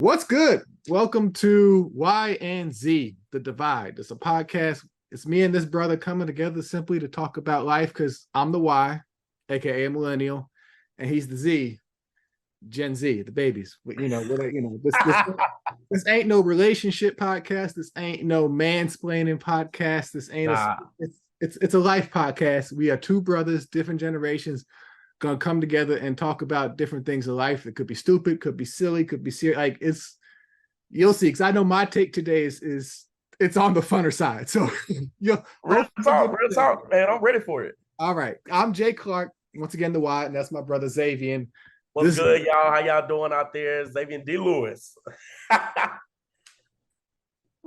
What's good? Welcome to Y and Z, The Divide. It's a podcast. It's me and this brother coming together simply to talk about life because I'm the Y, aka a millennial, and he's the Z, Gen Z, the babies. This ain't no relationship podcast. This ain't no mansplaining podcast. This ain't a Nah, it's a life podcast. We are two brothers, different generations, gonna come together and talk about different things in life. It could be stupid, could be silly, could be serious. Like you'll see. Because I know my take today is it's on the funner side. So you'll real talk, man. I'm ready for it. all right. I'm JClark, once again the Y, and that's my brother Xavian. What's This good, y'all? How y'all doing out there? Xavian Lewis.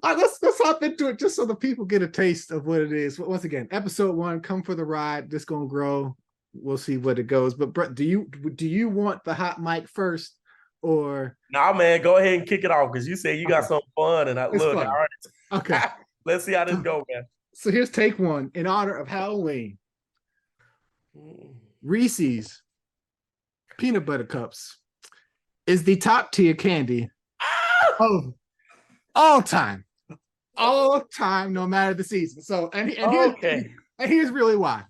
let's hop into it just so the people get a taste of what it is. Once again, episode 1, come for the ride. This gonna grow. We'll see what it goes. But do you want the hot mic first or Nah, man, go ahead and kick it off because you said you got some fun, and it's look, fun? all right. Okay. Let's see how this goes, man. So here's take 1 in honor of Halloween. Reese's peanut butter cups is the top tier candy of all time, no matter the season. So and here's really why.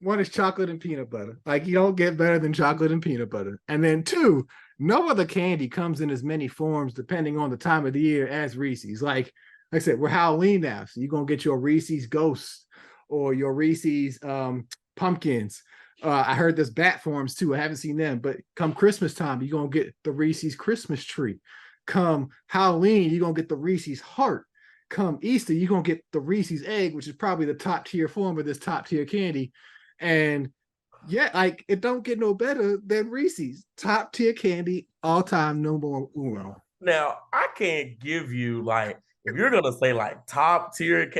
One is chocolate and peanut butter. Like you don't get better than chocolate and peanut butter. And then 2, no other candy comes in as many forms depending on the time of the year as Reese's. Like I said, we're Halloween now, so you're gonna get your Reese's Ghosts or your Reese's pumpkins. I heard there's bat forms too. I haven't seen them, but come Christmas time, you're gonna get the Reese's Christmas tree. Come Halloween, you're gonna get the Reese's heart. Come Easter, you're gonna get the Reese's egg, which is probably the top tier form of this top tier candy. And yeah, like it don't get no better than Reese's. Top tier candy, all time number uno. Now, I can't give you like if you're gonna say like top tier.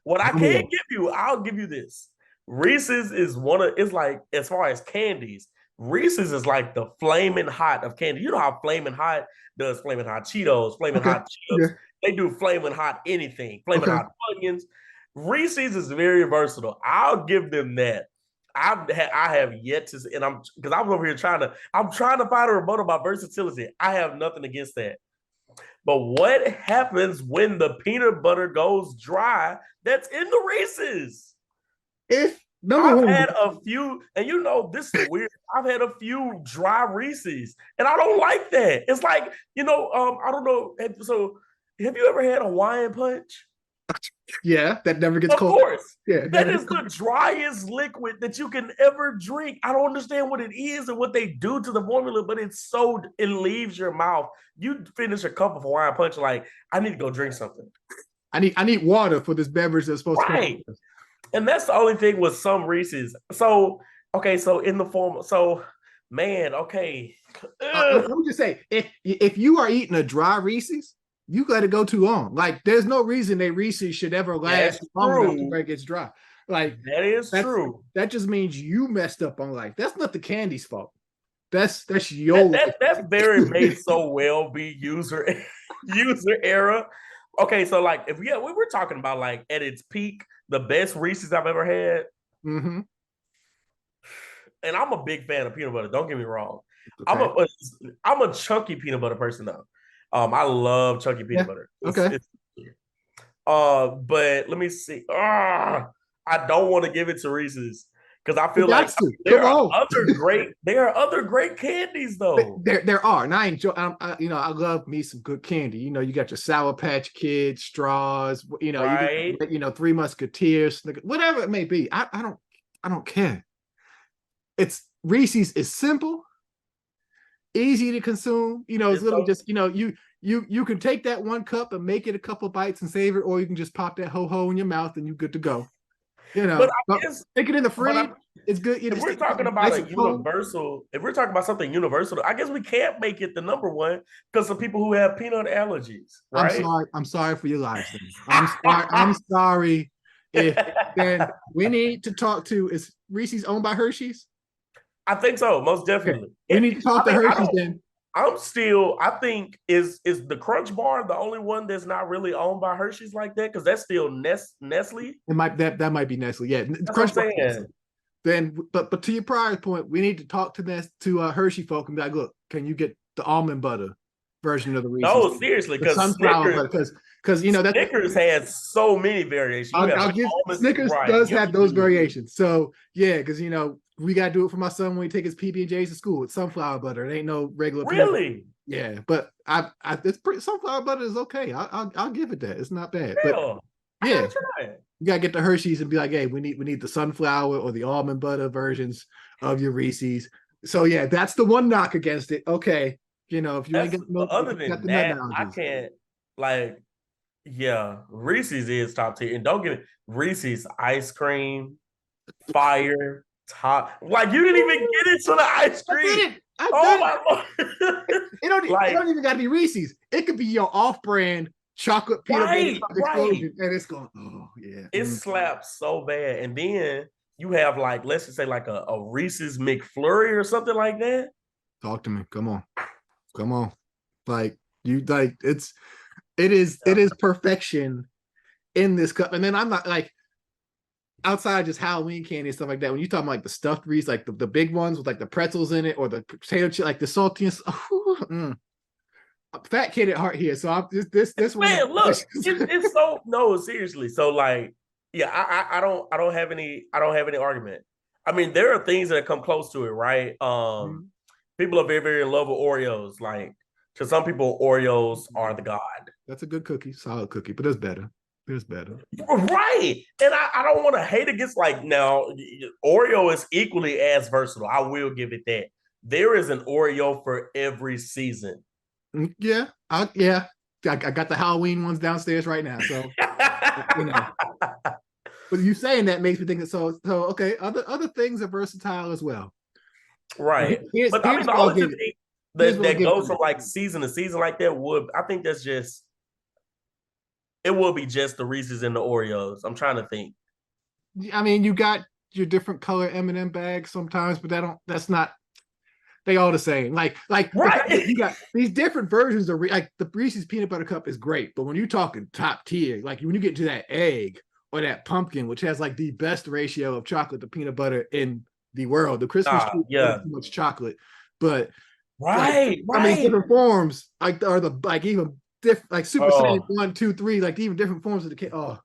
What I can give you, I'll give you this. Reese's is it's like as far as candies, Reese's is like the flaming hot of candy. You know how flaming hot does flaming hot Cheetos, flaming hot chips. Yeah. They do flaming hot anything, flaming hot onions. Reese's is very versatile. I'll give them that. I have yet to, and I'm over here trying to find a rebuttal about versatility. I have nothing against that. But what happens when the peanut butter goes dry that's in the Reese's? I've had a few, and this is weird. I've had a few dry Reese's, and I don't like that. It's like, I don't know. So, have you ever had a Hawaiian Punch? Yeah, that never gets cold. Of course. Yeah, that is the driest liquid that you can ever drink. I don't understand what it is and what they do to the formula, but it leaves your mouth. You finish a cup of Hawaiian Punch, like, I need to go drink something. I need water for this beverage that's supposed to come. And that's the only thing with some Reese's. So, okay, so in the form, man, okay. Let me just say, if you are eating a dry Reese's, you got to go too long. Like, there's no reason a Reese's should ever last long enough to where it gets dry. Like, that's true. That just means you messed up on life. That's not the candy's fault. That's your that's very may so well be user error. Okay, so like if we were talking about like at its peak, the best Reese's I've ever had. Mm-hmm. And I'm a big fan of peanut butter. Don't get me wrong. Okay. I'm a chunky peanut butter person though. I love chunky peanut butter. But let me see. I don't want to give it to Reese's because I feel like there are other great candies though. There are, and I enjoy. I love me some good candy. You got your Sour Patch Kids, straws. Right. Three Musketeers, whatever it may be. I don't care. It's Reese's is simple, easy to consume. It's literally just you can take that one cup and make it a couple bites and save it, or you can just pop that ho in your mouth and you're good to go. But I guess stick it in the fridge. It's good. If we're talking about something universal, I guess we can't make it the number one because of people who have peanut allergies. Right? I'm sorry for your lives. I'm sorry. If then we need to talk to, is Reese's owned by Hershey's? I think so, most definitely. Okay. We need to talk to Hershey's then. I think is the Crunch Bar the only one that's not really owned by Hershey's like that? Because that's still Nestle. That might be Nestle. Yeah, Crunch Bar. Then, but to your prior point, we need to talk to Hershey folk and be like, look, can you get the almond butter version of the Reese's. No, seriously, The because sunflower Snickers, butter, because you know that Snickers has so many variations. You have I'll like give almonds, Snickers right? does You have can those do it. variations. So yeah, because you know we gotta do it for my son when he take his PB and J's to school. It's sunflower butter. It ain't no regular peanut. Really? Yeah, but it's pretty. Sunflower butter is okay. I'll give it that. It's not bad. But Hell, I yeah, gotta try it. you gotta get the Hershey's and be like, hey, we need the sunflower or the almond butter versions of your Reese's. So yeah, that's the one knock against it. Okay, you know if you ain't That's got no, other if you got than the nut that, I allergies. can't like. Yeah, Reese's is top tier, and don't get it. Reese's ice cream, fire, top. Like you didn't even get into the ice I cream. did it. I Oh did it. my lord! It don't even got to be Reese's. It could be your off-brand chocolate peanut butter right, right. explosion, and it's going. Oh yeah. It slaps so bad, and then you have like let's just say like a Reese's McFlurry or something like that. Talk to me. Come on. Like you like it is perfection in this cup. And then I'm not like outside just Halloween candy and stuff like that. When you talking like the stuffed Reese, like the big ones with like the pretzels in it or the potato chip, like the saltiness. Fat kid at heart here. So I'm this one. Man, look, it's so no, seriously. So like, yeah, I don't have any argument. I mean, there are things that come close to it, right? People are very, very in love with Oreos. Like to some people, Oreos are the god. That's a good cookie, solid cookie, but there's better. There's better. Right. And I don't want to hate against like now, Oreo is equally as versatile. I will give it that. There is an Oreo for every season. Yeah, I got the Halloween ones downstairs right now. So you know, but you saying that makes me think that so okay. Other things are versatile as well. Right. But I mean, the only thing that goes from like season to season like that I think that's just it will be just the Reese's and the Oreos. I'm trying to think. I mean, you got your different color M&M bags sometimes, but that's not they all the same. Like right. You got these different versions of like the Reese's peanut butter cup is great, but when you're talking top tier, like when you get to that egg or that pumpkin, which has like the best ratio of chocolate to peanut butter in the world, the Christmas tree yeah, too much chocolate, but right. I mean different forms like are the like even different like Super Saiyan 1, 2, 3, like even different forms of the kid. Oh,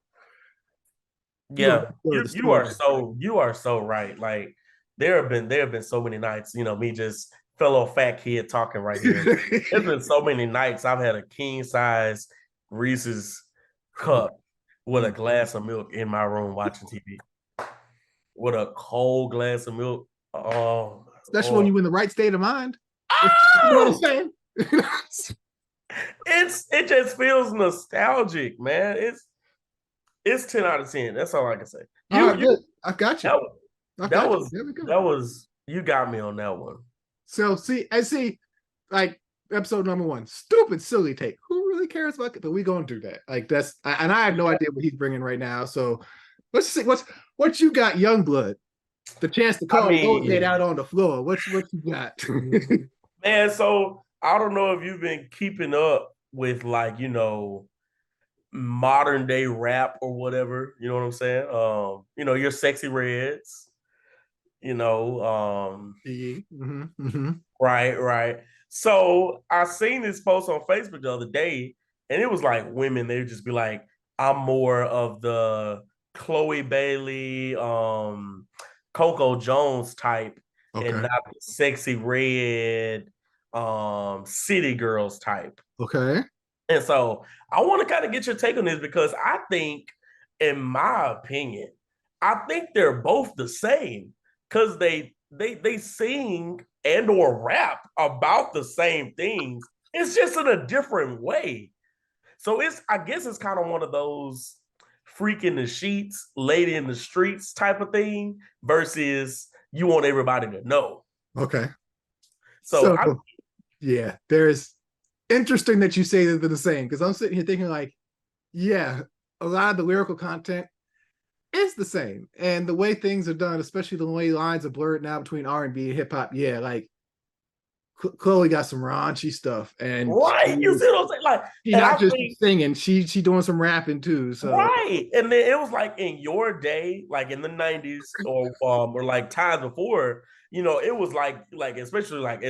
yeah, you are so right. Like there have been so many nights, me just fellow fat kid talking right here. There's been so many nights I've had a king size Reese's cup with a glass of milk in my room watching TV. With a cold glass of milk. Oh, especially when you're in the right state of mind. Oh! You know what I'm saying? It just feels nostalgic, man. It's 10 out of 10. That's all I can say. Good. I got you. That was you got me on that one. So see, like episode number 1, stupid, silly take. Who really cares about it? But we going through that. Like and I have no idea what he's bringing right now. So let's see what you got, Youngblood. The chance to call Goldhead out on the floor. What you got? Man, so I don't know if you've been keeping up with like, modern day rap or whatever. You know what I'm saying? Your Sexy Reds, right. So I seen this post on Facebook the other day, and it was like women, they would just be like, I'm more of the Chloe Bailey, Coco Jones type, and not the Sexy Red, City Girls type. Okay. And so I want to kind of get your take on this because I think, in my opinion, I think they're both the same because they sing and or rap about the same things. It's just in a different way. So I guess it's kind of one of those freak in the sheets, lady in the streets type of thing versus you want everybody to know. Okay. So yeah, there's interesting that you say that they're the same because I'm sitting here thinking like, yeah, a lot of the lyrical content is the same, and the way things are done, especially the way lines are blurred now between R&B and hip hop. Yeah, like Chloe got some raunchy stuff, and right, you see what I'm saying? Like she's not just singing; she doing some rapping too. So right, and then it was like in your day, like in the '90s or like times before, it was like especially like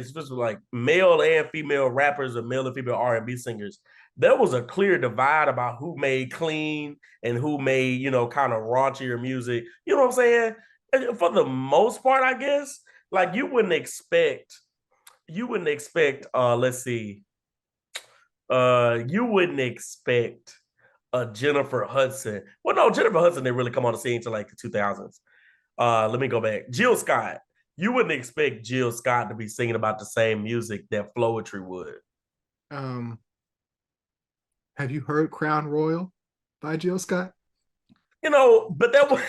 male and female rappers or male and female R&B singers. There was a clear divide about who made clean and who made, kind of raunchier music. You know what I'm saying? And for the most part, I guess, like let's see, you wouldn't expect a Jennifer Hudson. Well, no, Jennifer Hudson didn't really come on the scene until like the 2000s. Let me go back. Jill Scott. You wouldn't expect Jill Scott to be singing about the same music that Floetry would. Have you heard Crown Royal by Jill Scott? But that was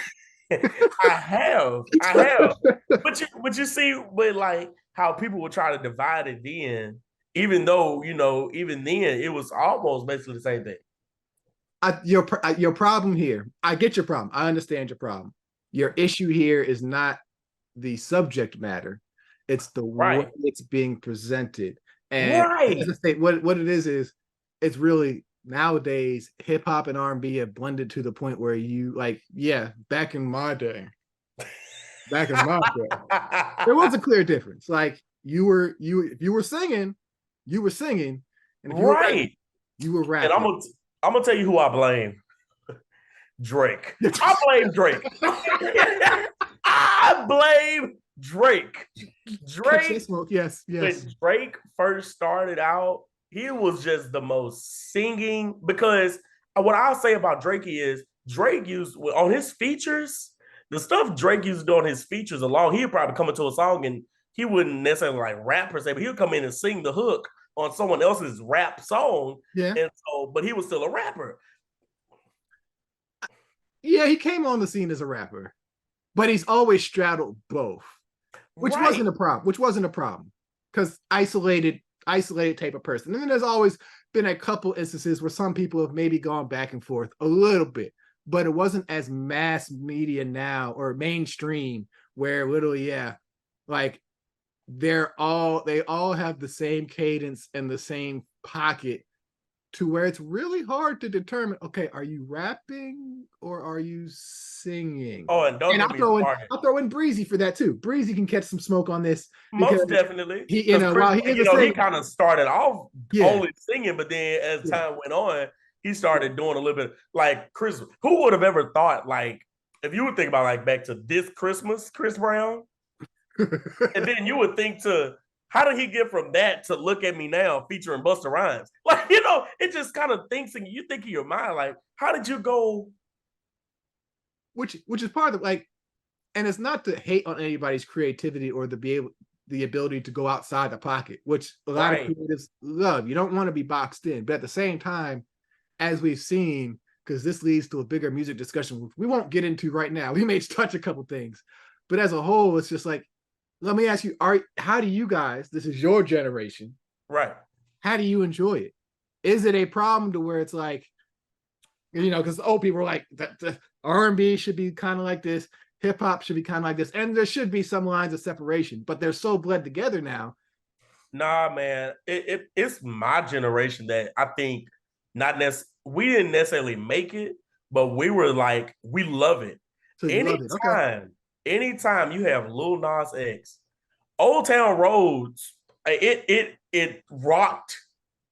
I have. But you see, but like how people will try to divide it then, even though, even then it was almost basically the same thing. Your problem here, I get your problem. I understand your problem. Your issue here is not the subject matter. It's the way it's being presented. And what it is it's really nowadays hip hop and R&B have blended to the point where you like, back in my day, there was a clear difference. Like if you were singing, and if you were rapping. And I'm gonna tell you who I blame. Drake. I blame Drake. I blame Drake. Yes. When Drake first started out, he was just the most singing, because what I'll say about Drake is Drake used on his features, the stuff Drake used to do on his features alone, he would probably come into a song and he wouldn't necessarily like rap per se, but he would come in and sing the hook on someone else's rap song. Yeah. And so, but he was still a rapper. Yeah, he came on the scene as a rapper, but he's always straddled both, which wasn't a problem because isolated type of person. And then there's always been a couple instances where some people have maybe gone back and forth a little bit, but it wasn't as mass media now or mainstream where literally, like they all have the same cadence and the same pocket to where it's really hard to determine, okay, are you rapping or are you singing? Oh, and I'll throw in Breezy for that too. Breezy can catch some smoke on this. Most definitely. He kind of started off only singing, but then as time went on, he started doing a little bit like Chris. Who would have ever thought, like, if you would think about like back to This Christmas, Chris Brown, and then you would think to, how did he get from that to Look at Me Now featuring Busta Rhymes? Like, it just kind of thinks, and you think in your mind, like, how did you go? Which is part of like, and it's not to hate on anybody's creativity or the ability to go outside the pocket, which a lot of creatives love. You don't want to be boxed in, but at the same time, as we've seen, because this leads to a bigger music discussion, which we won't get into right now. We may touch a couple things, but as a whole, it's just like, let me ask you, how do you guys, this is your generation, right? How do you enjoy it? Is it a problem to where it's like, because the old people are like, the R&B should be kind of like this, hip hop should be kind of like this, and there should be some lines of separation, but they're so bled together now. Nah, man, it's my generation that I think we didn't necessarily make it, but we were like, we love it. So anytime you have Lil Nas X, Old Town Roads, it rocked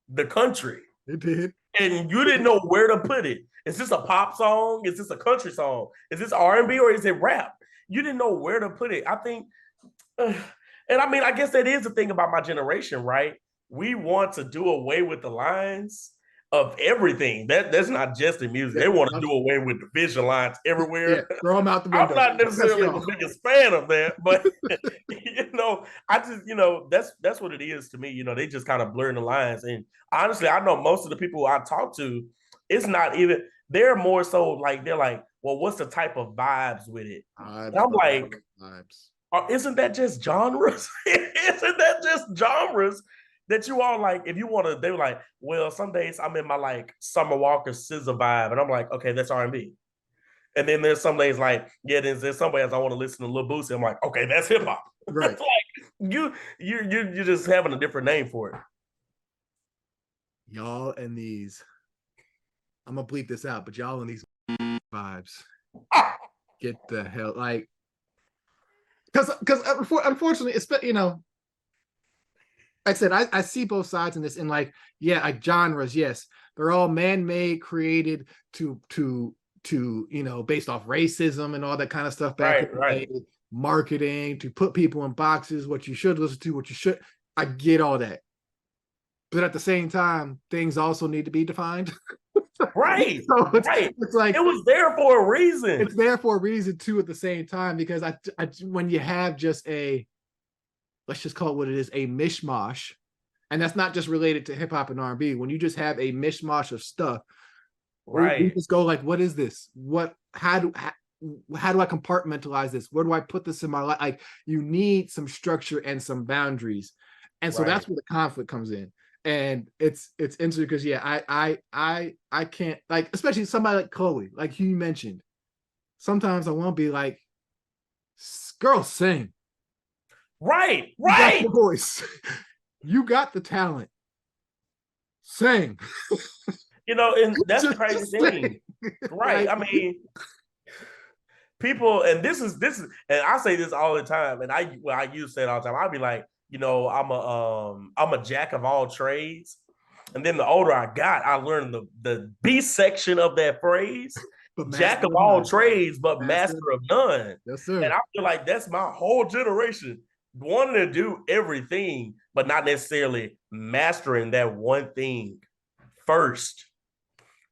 the country. It did. And you didn't know where to put it. Is this a pop song? Is this a country song? Is this R&B or is it rap? You didn't know where to put it. I think, and I mean, I guess that is the thing about my generation, right? We want to do away with the lines of everything. That's not just in music. They want to do away with the visual lines everywhere. Throw them out the window. I'm not necessarily the biggest fan of that, but I just that's what it is to me. They just kind of blurring the lines. And honestly, I know most of the people I talk to, it's not even. They're more so like they're like, well, what's the type of vibes with it? And I'm like, isn't that just genres? Isn't that just genres? That you all like, if you want to, they were like, well, some days I'm in my like Summer Walker SZA vibe, and I'm like, okay, that's R&B. And then there's some days like, there's some days I want to listen to Lil Boosie. I'm like, okay, that's hip hop. Right. It's like you're just having a different name for it. Y'all and these, I'm gonna bleep this out, but y'all and these vibes, get the hell like. because unfortunately, it's, you know, like I said, I see both sides in this, and like, yeah, like genres, yes, they're all man-made, created to you know, based off racism and all that kind of stuff back in Right, the right, day, marketing to put people in boxes, what you should listen to, what you should. I get all that, but at the same time, things also need to be defined. right, So right. it's like It was there for a reason. it's there for a reason too. At the same time, because when you have just let's just call it what it is, a mishmash, and that's not just related to hip hop and R&B. When you just have a mishmash of stuff, we Right, just go like, what is this? What? How do I compartmentalize this? Where do I put this in my life? Like, you need some structure and some boundaries, and so right. that's where the conflict comes in. And it's interesting because yeah, I can't, like, especially somebody like Chloe, like you mentioned. Sometimes I want to be like, girl, sing. Right, You got the right. voice. You got the talent. Sing. You know, and that's the crazy Just sing. thing. Right. Like, I mean, people, and this is, and I say this all the time, and I used to say it all the time. I'd be like, you know, I'm a jack of all trades. And then the older I got, I learned the B section of that phrase, but jack master of of all none. trades, but Master. master of none. Yes, And sir. I feel like that's my whole generation wanting to do everything, but not necessarily mastering that one thing first.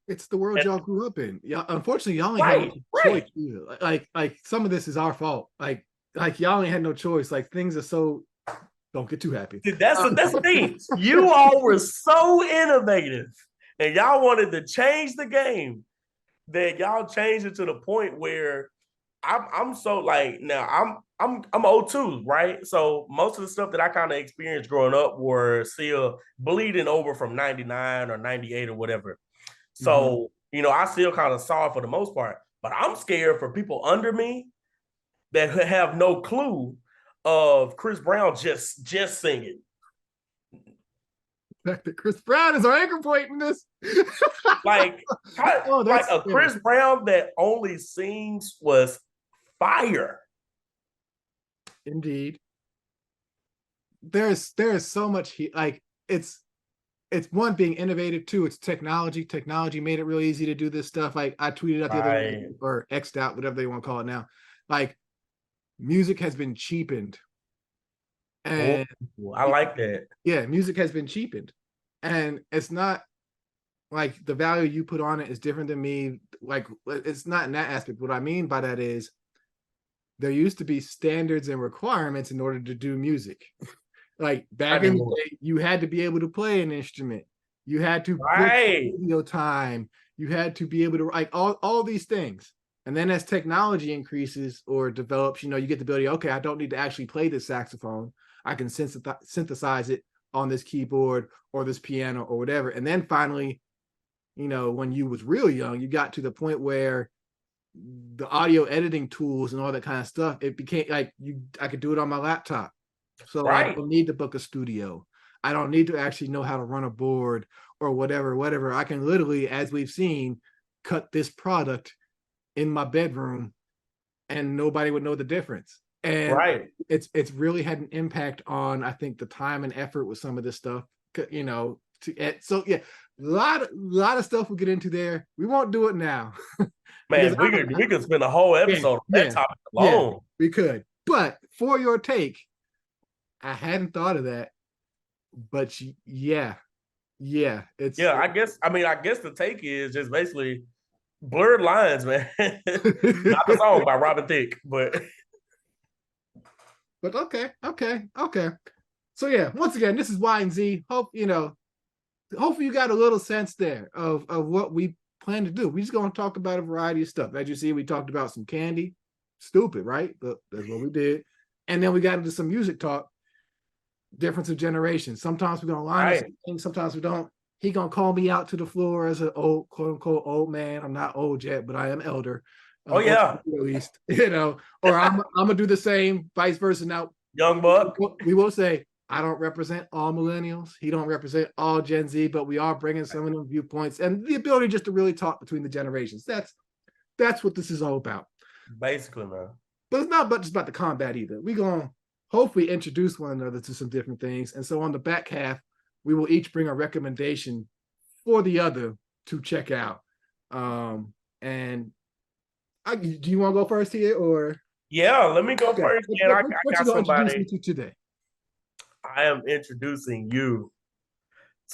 It's the world And, y'all grew up in. Yeah, unfortunately, y'all ain't had no right, choice right. either. Like some of this is our fault. Like y'all ain't had no choice. Like things are so. Don't get too happy. That's the thing. You all were so innovative, and y'all wanted to change the game that y'all changed it to the point where I'm so like now I'm old too, right? So most of the stuff that I kind of experienced growing up were still bleeding over from 99 or 98 or whatever. Mhm. So, you know, I still kind of saw it for the most part, but I'm scared for people under me that have no clue of Chris Brown just singing. The fact that Chris Brown is our anchor point in this. Like, Oh, like that's a scary. Chris Brown that only sings was fire. Indeed. There is so much like it's one being innovative, too. It's technology. Technology made it really easy to do this stuff. Like I tweeted out the other day, Right. or X'd out, whatever they want to call it now. Like, music has been cheapened, Oh, and I like that. yeah, music has been cheapened, and it's not like the value you put on it is different than me. Like, it's not in that aspect. What I mean by that is there used to be standards and requirements in order to do music. Like back Not in the anymore. day, you had to be able to play an instrument. You had to book Right. video time. You had to be able to, like, all these things. And then as technology increases or develops, you know, you get the ability, okay, I don't need to actually play this saxophone. I can synthesize it on this keyboard or this piano or whatever. And then finally, you know, when you was real young, you got to the point where the audio editing tools and all that kind of stuff, it became like I could do it on my laptop. So I Right. don't need to book a studio. I don't need to actually know how to run a board or whatever. I can literally, as we've seen, cut this product in my bedroom and nobody would know the difference. And Right. it's really had an impact on, I think, the time and effort with some of this stuff. You know, so yeah, a lot of stuff we'll get into there. We won't do it now because Man, we could spend a whole yeah, episode on that yeah, topic yeah, alone. we could. But for your take, I hadn't thought of that. But yeah, yeah, Yeah, I guess the take is just basically blurred lines, man. Not the song by Robin Thicke, but but okay. So yeah, once again, this is Y and Z. Hope you know. Hopefully, you got a little sense there of what we plan to do. We just gonna talk about a variety of stuff. As you see, we talked about some candy, stupid, right? But that's what we did, and then we got into some music talk. Difference of generations. Sometimes we're gonna line us, right. sometimes we don't. He gonna call me out to the floor as an old, quote unquote, old man. I'm not old yet, but I am elder, Oh or yeah. at least, you know. Or I'm gonna do the same, vice versa. Now Young Buck. we will say I don't represent all millennials. He don't represent all Gen Z, but we are bringing some of them viewpoints and the ability just to really talk between the generations. That's what this is all about. Basically, man. but it's not just about the combat either. We're gonna hopefully introduce one another to some different things. And so on the back half, we will each bring a recommendation for the other to check out. And do you want to go first here, or Yeah, let me go first. And I what you got gonna introduce somebody. me to today? I am introducing you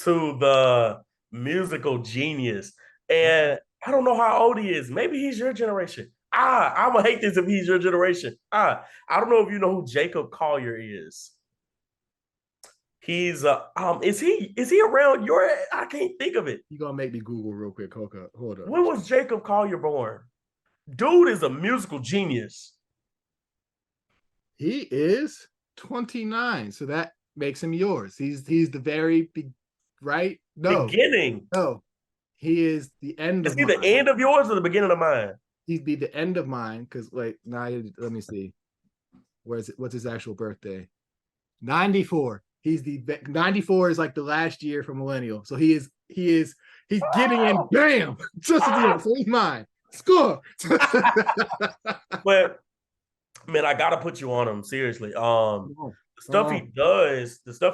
to the musical genius. And I don't know how old he is. Maybe he's your generation. I'm gonna hate this if he's your generation. I don't know if you know who Jacob Collier is. He's is he around your I can't think of it. You gonna make me Google real quick. Hold up. When was Jacob Collier born? Dude is a musical genius. He is 29, so that makes him yours. He's the very right? Beginning. No. He is the end Is of he mine. the end of yours or the beginning of mine? He'd be the end of mine because now let me see. Where's it? What's his actual birthday? 94. He's the 94 is like the last year for millennial. So he's getting in. Bam! Just at the end. So he's mine. Score. But man, I gotta put you on him seriously. The stuff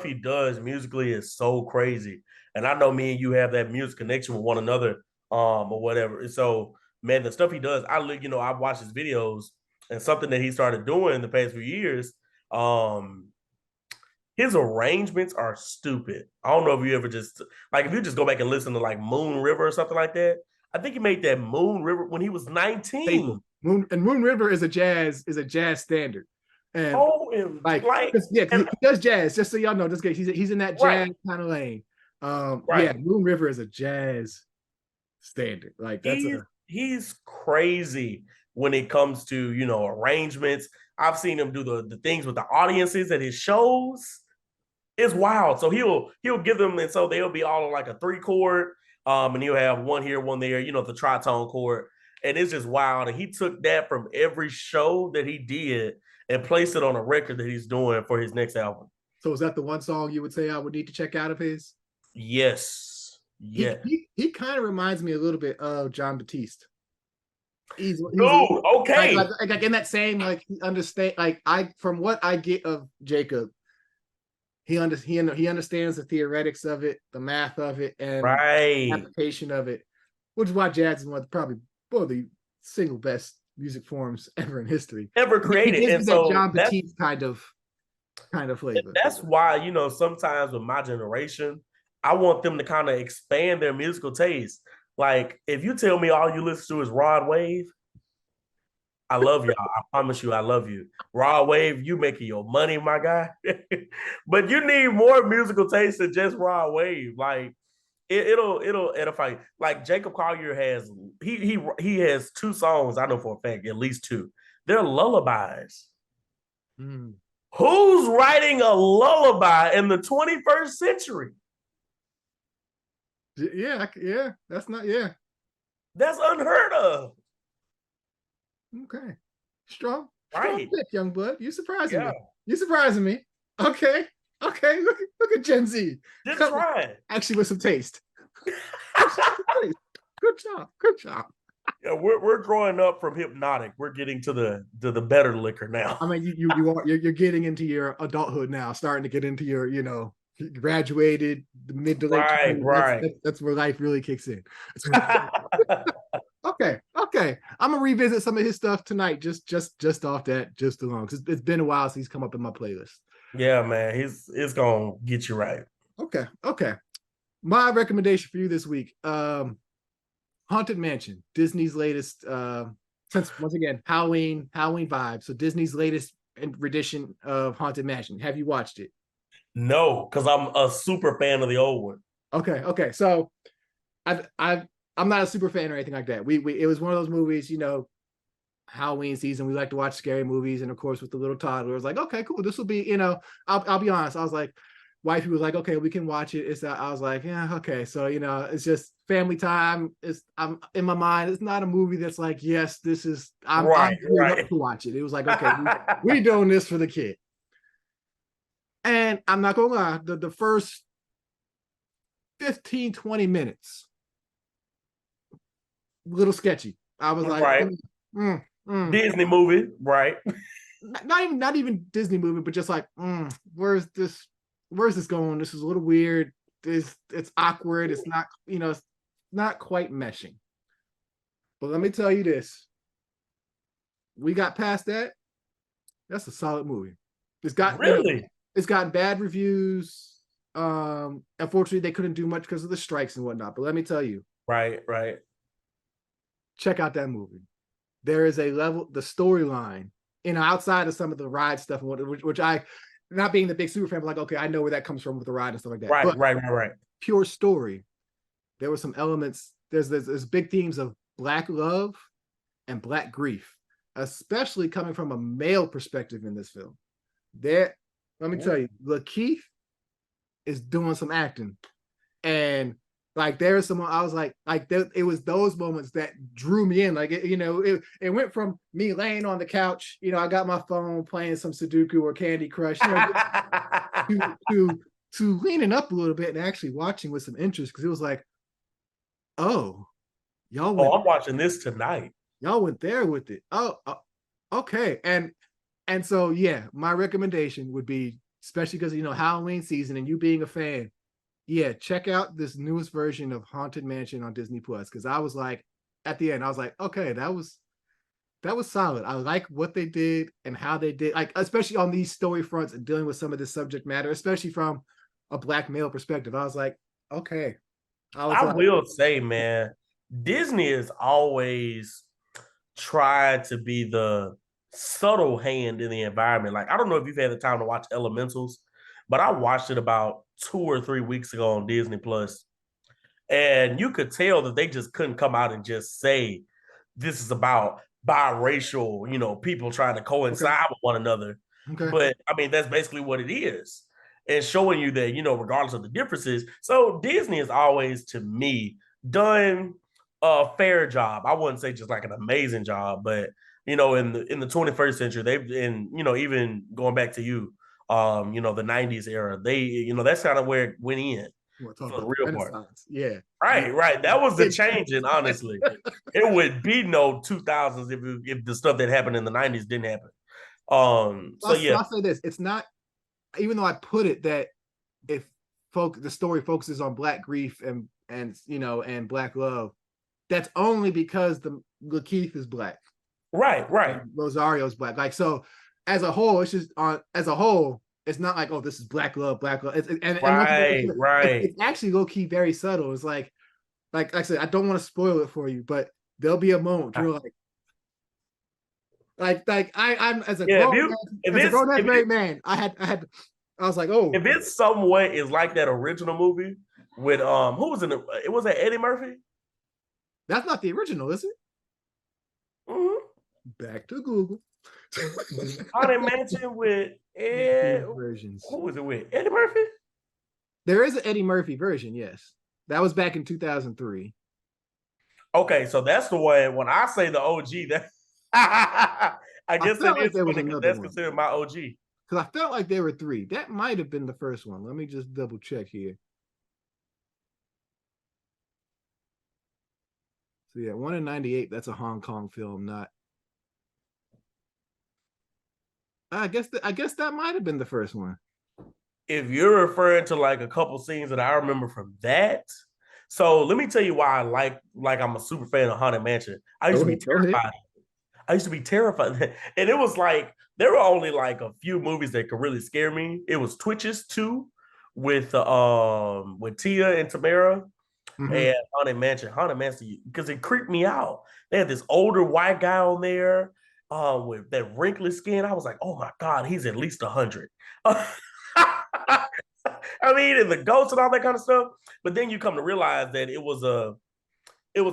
he does musically is so crazy. And I know me and you have that music connection with one another, or whatever. So man, the stuff he does, I've watched his videos, and something that he started doing in the past few years, his arrangements are stupid. I don't know if you ever just if you just go back and listen to like Moon River or something like that. I think he made that Moon River when he was 19. Moon River is a jazz standard. And he does jazz. Just so y'all know, this guy he's in that jazz kind of lane. Yeah, Moon River is a jazz standard. Like he's crazy when it comes to arrangements. I've seen him do the things with the audiences at his shows. It's wild. So he'll give them, and so they'll be all on like a 3-chord, and he'll have one here, one there, the tritone chord, and it's just wild. And he took that from every show that he did and placed it on a record that he's doing for his next album. So is that the one song you would say I would need to check out of his? Yes. Yeah. He kind of reminds me a little bit of John Batiste. He's okay. Like in that same he understand from what I get of Jacob, he understands the theoretics of it, the math of it, and the application of it, which is why jazz is one of the single best music forms ever in history, ever created. And so that John Batiste kind of flavor. That's why sometimes with my generation, I want them to kind of expand their musical taste. Like if you tell me all you listen to is Rod Wave, I love y'all. I promise you, I love you. Rod Wave, you making your money, my guy. But you need more musical taste than just Rod Wave. Like it'll edify. Like Jacob Collier has he has 2 songs I know for a fact, at least 2. They're lullabies. Who's writing a lullaby in the 21st century? Yeah, that's That's unheard of. Okay, strong Right, pick, young bud. You surprising me. You surprising me. Okay. Look at Gen Z. Just try it. Actually, with some taste. Good job. Yeah, we're growing up from Hypnotic. We're getting to the better liquor now. I mean, you're getting into your adulthood now, starting to get into your graduated the mid to late 20s. Right. That's where life really kicks in. Okay. I'm gonna revisit some of his stuff tonight, just off that, just alone, because it's been a while since he's come up in my playlist. Yeah, man, it's gonna get you right. Okay. My recommendation for you this week, Haunted Mansion, Disney's latest. Since once again, Halloween vibe. So Disney's latest rendition of Haunted Mansion. Have you watched it? No, because I'm a super fan of the old one. Okay. So I'm not a super fan or anything like that. It was one of those movies, Halloween season. We like to watch scary movies, and of course, with the little toddler, it was like, okay, cool. This will be, I'll be honest. I was like, wifey was like, okay, we can watch it. I was like, yeah, okay. So it's just family time. I'm in my mind. It's not a movie that's like, yes, this is. I'm right. To watch it. It was like, okay, we doing this for the kid. And I'm not gonna lie, the first 15, 20 minutes, a little sketchy. I was like, Disney movie, right? Not even Disney movie, but just like, where's this going? This is a little weird. It's awkward. It's not, it's not quite meshing. But let me tell you this. We got past that. That's a solid movie. It's got it's gotten bad reviews. Unfortunately, they couldn't do much because of the strikes and whatnot. But let me tell you, right. Check out that movie. There is a level, the storyline, outside of some of the ride stuff, which I, not being the big super fan, but like, okay, I know where that comes from with the ride and stuff like that. Right. Pure story. There were some elements. There's big themes of Black love and Black grief, especially coming from a male perspective in this film. Let me tell you, Lakeith is doing some acting, and like there's someone I was like it was those moments that drew me in. Like it went from me laying on the couch, I got my phone playing some Sudoku or Candy Crush, to leaning up a little bit and actually watching with some interest, because it was like, oh, I'm watching this tonight. Y'all went there with it. Okay, and so yeah, my recommendation would be, especially because Halloween season and you being a fan, check out this newest version of Haunted Mansion on Disney Plus, because I was like, at the end, I was like, okay, that was solid. I like what they did and how they did, like, especially on these story fronts and dealing with some of this subject matter, especially from a Black male perspective. I was like, okay. I will say, man, Disney has always tried to be the subtle hand in the environment. Like, I don't know if you've had the time to watch Elementals, but I watched it about 2 or 3 weeks ago on Disney Plus, and you could tell that they just couldn't come out and just say this is about biracial, people trying to coincide with one another. Okay. But I mean, that's basically what it is, and showing you that regardless of the differences. So Disney has always, to me, done a fair job. I wouldn't say just like an amazing job, but in the 21st century, they've been, even going back to the 90s era, they, that's kind of where it went in. For the real part. Yeah. Right. That was the changing, honestly. It would be no 2000s if the stuff that happened in the 90s didn't happen. So yeah. I'll say this. It's not, even though I put it that if the story focuses on Black grief and Black love, that's only because the Lakeith is Black. Right. Rosario's Black. Like, so as a whole, it's not like, oh, this is Black love. It's actually low key very subtle. It's like I said, I don't want to spoil it for you, but there'll be a moment you're like I'm as a grown married man, I was like, oh, if it's somewhat is like that original movie with who was in it was that Eddie Murphy? That's not the original, is it? Mm-hmm. Back to Google. Haunted Mansion with versions. Who was it with? Eddie Murphy? There is an Eddie Murphy version, yes. That was back in 2003. Okay, so that's the one. When I say the OG, that I guess that is funny because that's considered my OG. Because I felt like there were 3. That might have been the first one. Let me just double check here. So yeah, one in 98. That's a Hong Kong film, not. I guess that might have been the first one. If you're referring to like a couple scenes that I remember from that, so let me tell you why I like I'm a super fan of Haunted Mansion. I used to be terrified. I used to be terrified, and it was like there were only like a few movies that could really scare me. It was Twitches 2 with Tia and Tamara. Mm-hmm. And Haunted Mansion, because it creeped me out. They had this older white guy on there with that wrinkly skin. I was like, oh my God, he's at least 100. I mean, and the ghosts and all that kind of stuff. But then you come to realize that it was a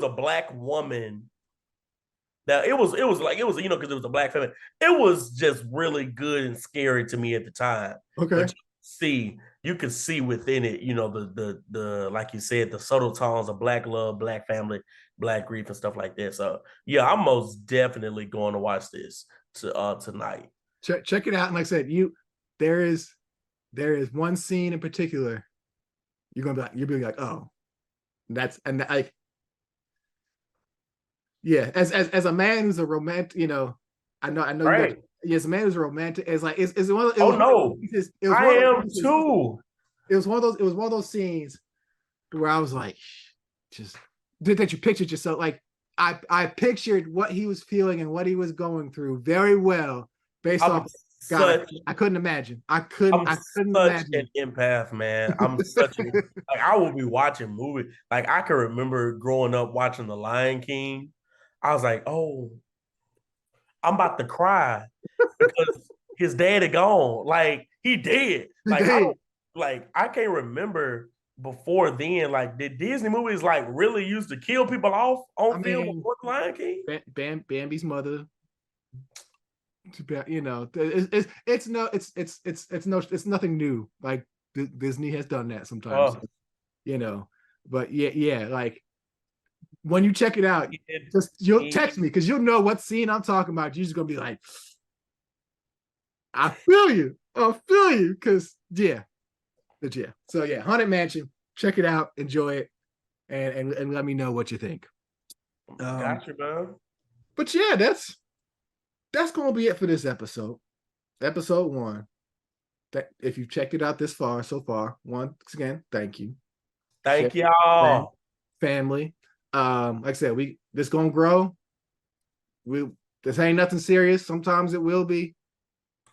Black woman. That it was because it was a Black family. It was just really good and scary to me at the time. Okay. But you can see within it, the like you said, the subtle tones of Black love, Black family, Black grief, and stuff like that. So yeah, I'm most definitely going to watch this tonight. Check it out, and like I said, there is one scene in particular you'll be like, oh, Yeah, as a man who's a romantic, I know you got. Right. Yes, a man who's a romantic. It's like it's one of, it Oh was one of those no, pieces, I am too. it was one of those scenes where I was like, just that you pictured yourself like I pictured what he was feeling and what he was going through very well based I'm off. God, such I couldn't imagine. I'm I couldn't such an imagine. empath, man. I'm such an like I will be watching movies. Like I can remember growing up watching The Lion King. I was like, oh, I'm about to cry because his daddy gone. Like he dead. He Like I did. don't like I can't remember before then. Like did Disney movies like really used to kill people off I on film mean, before The Lion King? Bambi's mother. It's no, it's no, it's nothing new. Like Disney has done that sometimes, Oh, you know. But yeah, like when you check it out, it, just you'll it, text me because you'll know what scene I'm talking about. You're just gonna be like, I feel you, because yeah, but yeah. So yeah, Haunted Mansion, check it out, enjoy it, and let me know what you think. got you, man. But yeah, that's gonna be it for this episode. Episode 1. That if you've checked it out this far, so far, once again, thank you. Share Thank friend, y'all. family. Like I said, this gonna grow. We This ain't nothing serious. Sometimes it will be.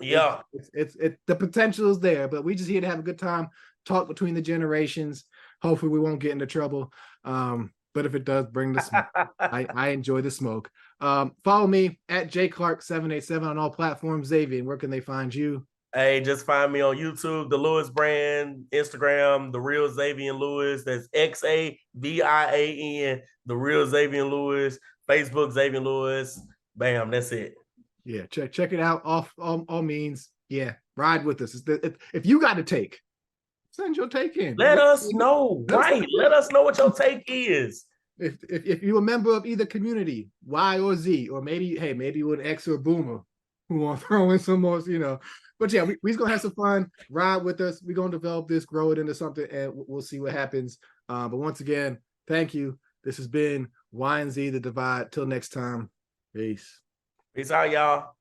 Yeah. The potential is there, but we just here to have a good time, talk between the generations. Hopefully we won't get into trouble. But if it does, bring the smoke. I enjoy the smoke. Follow me at JClark787 on all platforms. Xavian, where can they find you? Hey, just find me on YouTube, the Lewis brand, Instagram, the real Xavian Lewis. That's XAVIAN, the real Xavian Lewis. Facebook, Xavian Lewis. Bam, that's it. Yeah, check it out. All means, yeah, ride with us. If you got to take, send your take in. Let us know, Let us right? Let us know what your take is. if you're a member of either community, Y or Z, or maybe you're an X or a boomer who want to throw in some more. But yeah, we're gonna have some fun. Ride with us. We're gonna develop this, grow it into something, and we'll see what happens. But once again, thank you. This has been Y and Z, The Divide. Till next time, peace. Peace out, y'all.